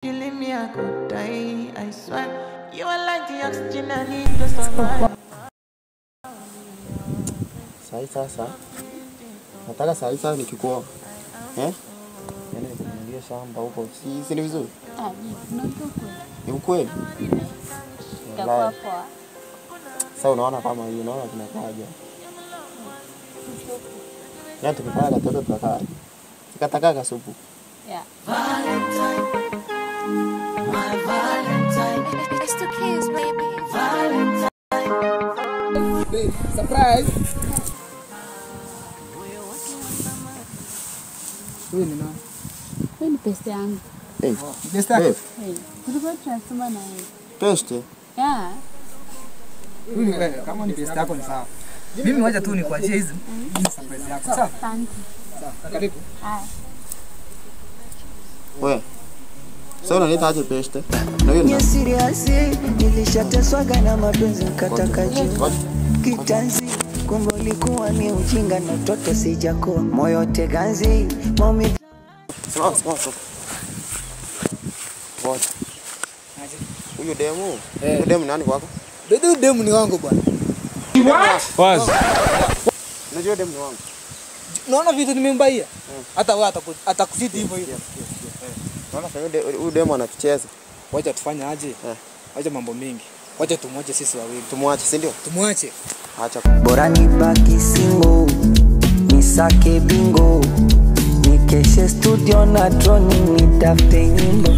You leave me, I could die, I swear. You are like the oxygen I need to survive. Sasa. Nataka sasa nikikuoa. Yaani nikununulie shamba huko. Si ni vizuri? Ni ukweli. Itakuwa poa. Sasa unaona kama hiyo, unaona tunakaja. Yaani tukipata katoto tutakaje. Sikataka supu. Yeah. Valentine, my Valentine. It's the kids, baby. Valentine. Babe, surprise. Wewe ni nani? Wewe ni pesa yangu. Pesa yako? Tulikuwa tunasema na wewe. Peste. Yeah. Wewe kama ni pesa yako ni sawa. Mimi wacha tu nikuachie hizi. Ni surprise yako. Sawa? Asante. Sawa. Karibu. Haya. Wewe. Sasa unaniita aje peste? Na hiyo ni serious, nilishateswaga na mapenzi nikataka jina. Kitanzi kumbe ulikuwa ni ujinga na mtoto sijakuwa. Moyo teganzi, mami. Sawa. Ngoja. Huyo demu? Huyo demu nani kwako? Ndio demu ni wangu bwana. Wazi. Unajua demu ni wangu. Unaona vitu nimembaia? Hata wewe atakusiti hivyo hivyo. Unaona sasa huyo demu anatucheza. Wacha tufanye aje? Wacha mambo mengi. Wacha tumwache sisi wawili. Tumwache, si ndio? Tumwache. Acha. Bora nibaki single, nisake bingo, nikeshe studio na drone nitafute nyimbo.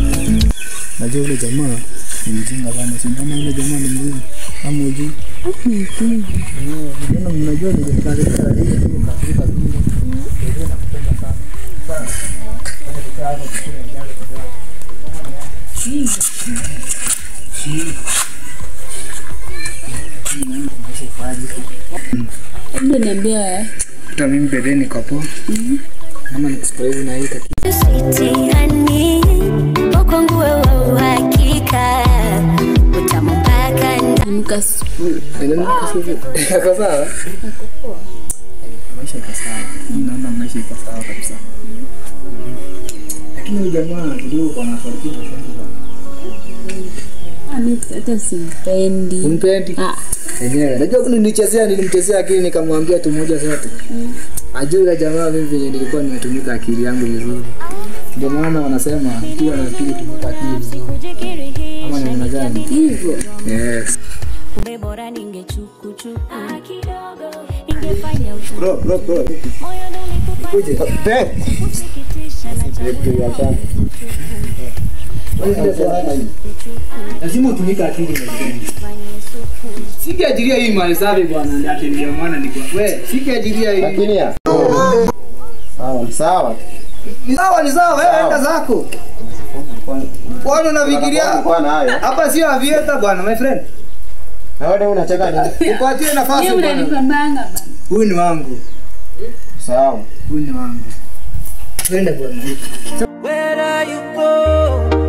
Najua yule jamaa ni mjinga sana, si kama yule jamaa ni mjinga. Kama unajua. Ndio mnajua ni jamaa yule Afrika bingo. Ndio nakupenda sana. Sana. Ndio niambia. Hata mimi bedeni kapo. Mama nikusurprise na hii kitu. Sitihani kwangu wewe uhakika utampaka Amka siku. Ndio kwa sawa. Maisha iko sawa. Naona maisha iko sawa kabisa. Lakini jamaa ndio kwa nafariki na shamba. Mimi hata simpendi. Umpendi? Yenyewe. Najua nilimchezea akili nikamwambia tu moja zote. Ajua jamaa mimi venye nilikuwa nimetumika akili yangu vizuri. Ndio maana wanasema tu anafikiri tumika akili vizuri. Ama ni unadhani? Hivyo. Yes. kumbe bora ningechukuchuku kidogo ingefanya Bro. moyo ndo ulikupa Uje. kusikitisha na Lazima utumike akili mzee. Sikiajiria hii mali safi bwana ndio atendia maana ni kwa. Wewe sikiajiria hii. Lakini ya. Sawa. Ni sawa wewe enda zako. Kwani unafikiria hapa sio avieta bwana my friend. Na wewe unacheka nini? Upatie nafasi Wewe bwana. unanipambanga bana. Huyu ni wangu. Sawa. Huyu ni wangu. Twende bwana. Where are you go?